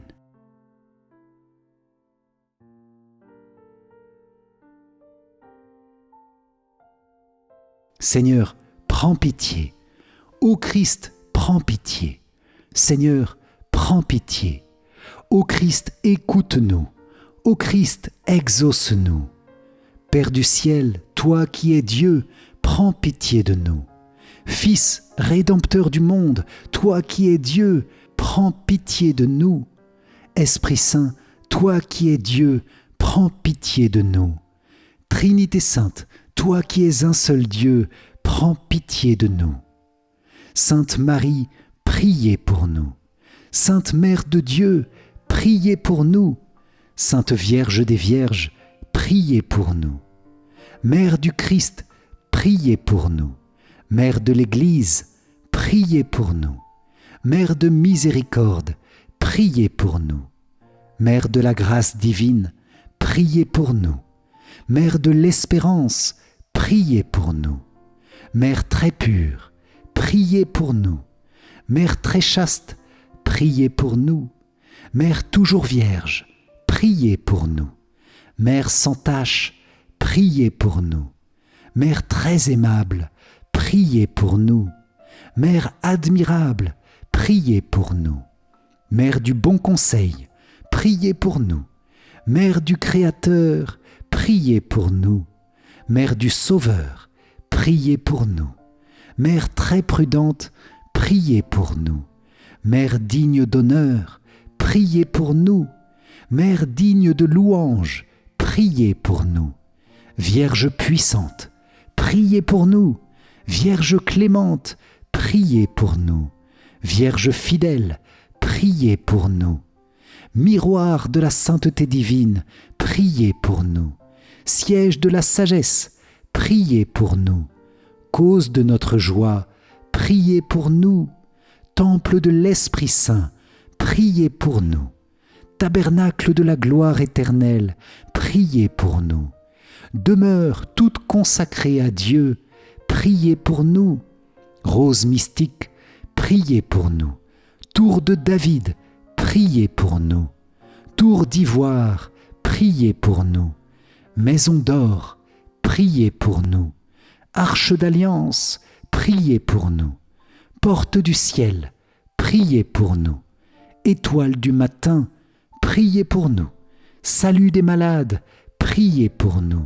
Seigneur, prends pitié. Ô Christ, prends pitié. Seigneur, prends pitié. Ô Christ, écoute-nous. Ô Christ, exauce-nous. Père du ciel, toi qui es Dieu, prends pitié de nous. Fils, Rédempteur du monde, toi qui es Dieu, prends pitié de nous. Esprit Saint, toi qui es Dieu, prends pitié de nous. Trinité Sainte, toi qui es un seul Dieu, prends pitié de nous. Sainte Marie, priez pour nous. Sainte Mère de Dieu, priez pour nous. Sainte Vierge des Vierges, priez pour nous. Mère du Christ, priez pour nous. Mère de l'Église, priez pour nous. Mère de miséricorde, priez pour nous. Mère de la grâce divine, priez pour nous. Mère de l'espérance, priez pour nous. Mère très pure, priez pour nous. Mère très chaste, priez pour nous. Mère toujours vierge, priez pour nous. Mère sans tache, priez pour nous. Mère très aimable, priez pour nous. Mère admirable, priez pour nous. Mère du bon conseil, priez pour nous. Mère du Créateur, priez pour nous. Mère du Sauveur, priez pour nous. Mère très prudente, priez pour nous. Mère digne d'honneur, priez pour nous. Mère digne de louange, priez pour nous. Vierge puissante, priez pour nous. Vierge clémente, priez pour nous. Vierge fidèle, priez pour nous. Miroir de la sainteté divine, priez pour nous. Siège de la sagesse, priez pour nous. Cause de notre joie, priez pour nous. Temple de l'Esprit Saint, priez pour nous. Tabernacle de la gloire éternelle, priez pour nous. demeure toute consacrée à Dieu, priez pour nous. Rose mystique, priez pour nous. Tour de David, priez pour nous. Tour d'ivoire, priez pour nous. Maison d'or, priez pour nous. Arche d'alliance, priez pour nous. Porte du ciel, priez pour nous. Étoile du matin, priez pour nous. Salut des malades, priez pour nous.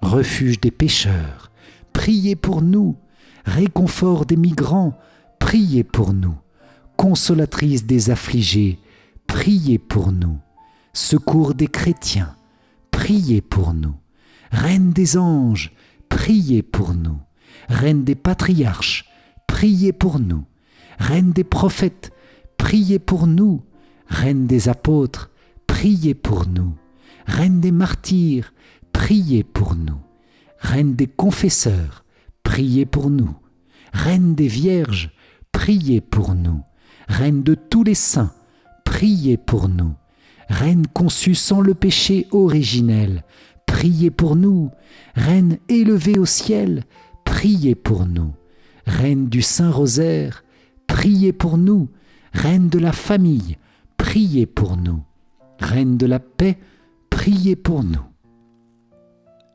Refuge des pécheurs, priez pour nous. Réconfort des migrants, priez pour nous. Consolatrice des affligés, priez pour nous. Secours des chrétiens, priez pour nous. Reine des anges, priez pour nous. Reine des patriarches, priez pour nous. Reine des prophètes, priez pour nous. Reine des apôtres, priez pour nous. Reine des martyrs, priez pour nous. Reine des confesseurs, priez pour nous. Reine des vierges, priez pour nous. Reine de tous les saints, priez pour nous. Reine conçue sans le péché originel, priez pour nous. Reine élevée au ciel, priez pour nous. Reine du Saint-Rosaire, priez pour nous. Reine de la famille, priez pour nous. Reine de la paix, priez pour nous.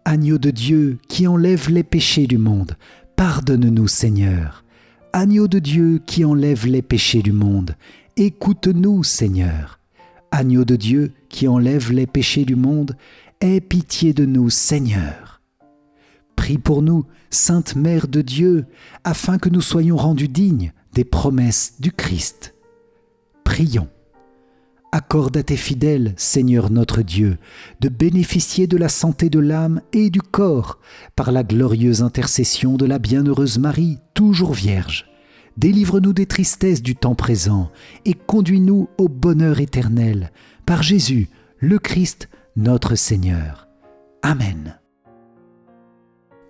Agneau de Dieu qui enlève les péchés du monde, pardonne-nous Seigneur. Agneau de Dieu qui enlève les péchés du monde, écoute-nous Seigneur. Agneau de Dieu qui enlève les péchés du monde, aie pitié de nous Seigneur. Prie pour nous, Sainte Mère de Dieu, afin que nous soyons rendus dignes des promesses du Christ. Prions. Accorde à tes fidèles, Seigneur notre Dieu, de bénéficier de la santé de l'âme et du corps par la glorieuse intercession de la bienheureuse Marie, toujours Vierge. Délivre-nous des tristesses du temps présent et conduis-nous au bonheur éternel, par Jésus, le Christ, notre Seigneur. Amen.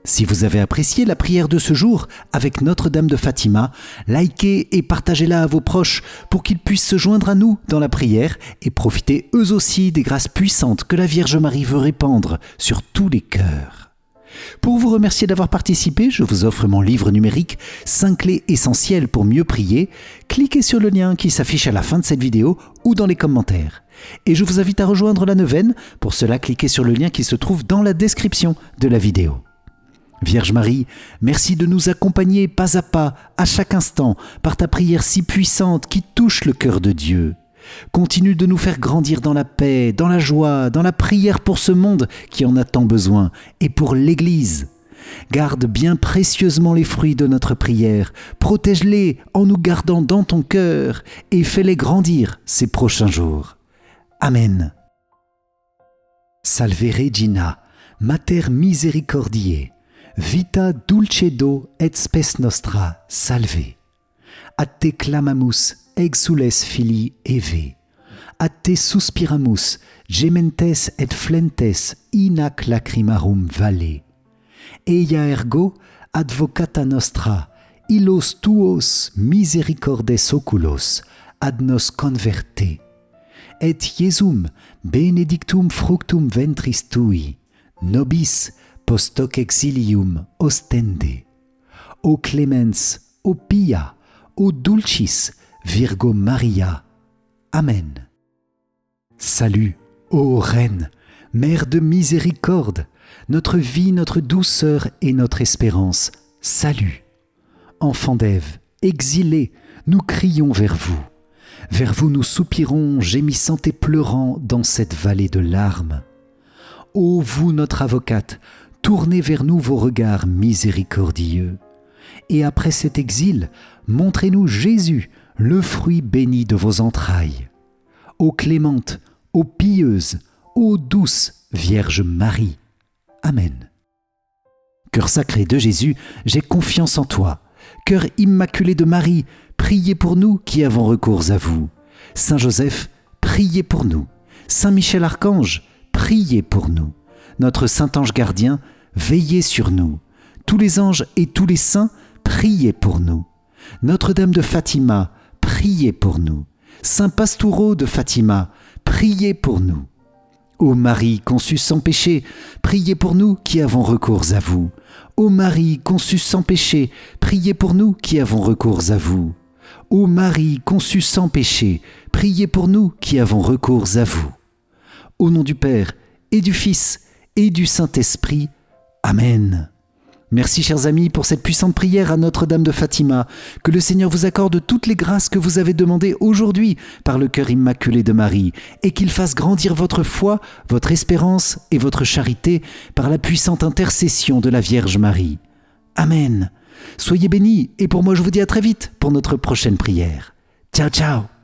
Si vous avez apprécié la prière de ce jour avec Notre-Dame de Fatima, likez et partagez-la à vos proches pour qu'ils puissent se joindre à nous dans la prière et profiter eux aussi des grâces puissantes que la Vierge Marie veut répandre sur tous les cœurs. Pour vous remercier d'avoir participé, je vous offre mon livre numérique 5 clés essentielles pour mieux prier. Cliquez sur le lien qui s'affiche à la fin de cette vidéo ou dans les commentaires. Et je vous invite à rejoindre la neuvaine. Pour cela, cliquez sur le lien qui se trouve dans la description de la vidéo. Vierge Marie, merci de nous accompagner pas à pas, à chaque instant, par ta prière si puissante qui touche le cœur de Dieu. Continue de nous faire grandir dans la paix, dans la joie, dans la prière pour ce monde qui en a tant besoin, et pour l'Église. Garde bien précieusement les fruits de notre prière, protège-les en nous gardant dans ton cœur, et fais-les grandir ces prochains jours. Amen. Salve Regina, Mater Misericordiae, vita dulcedo et spes nostra, salve. A te clamamus, exules filii Eve. A te suspiramus, gementes et flentes in ac lacrimarum valle. Eia ergo, advocata nostra, illos tuos misericordes oculos, ad nos converte. Et Iesum benedictum fructum ventris tui, nobis post hoc exilium ostende. O clemens, o pia, o dulcis, Virgo Maria. Amen. Salut, ô Reine, Mère de miséricorde, notre vie, notre douceur et notre espérance. Salut. Enfants d'Ève, exilés, nous crions vers vous. Vers vous nous soupirons, gémissant et pleurant dans cette vallée de larmes. Ô vous, notre avocate, tournez vers nous vos regards miséricordieux. Et après cet exil, montrez-nous Jésus, le fruit béni de vos entrailles. Ô clémente, ô pieuse, ô douce Vierge Marie. Amen. Cœur sacré de Jésus, j'ai confiance en toi. Cœur immaculé de Marie, priez pour nous qui avons recours à vous. Saint Joseph, priez pour nous. Saint Michel Archange, priez pour nous. Notre Saint Ange gardien, veillez sur nous. Tous les anges et tous les saints, priez pour nous. Notre-Dame de Fatima, priez pour nous. Saint Pastoureau de Fatima, priez pour nous. Ô Marie conçue sans péché, priez pour nous qui avons recours à vous. Ô Marie conçue sans péché, priez pour nous qui avons recours à vous. Ô Marie conçue sans péché, priez pour nous qui avons recours à vous. Au nom du Père, et du Fils, et du Saint-Esprit. Amen. Merci chers amis pour cette puissante prière à Notre-Dame de Fatima. Que le Seigneur vous accorde toutes les grâces que vous avez demandées aujourd'hui par le cœur immaculé de Marie et qu'il fasse grandir votre foi, votre espérance et votre charité par la puissante intercession de la Vierge Marie. Amen. Soyez bénis et pour moi je vous dis à très vite pour notre prochaine prière. Ciao ciao.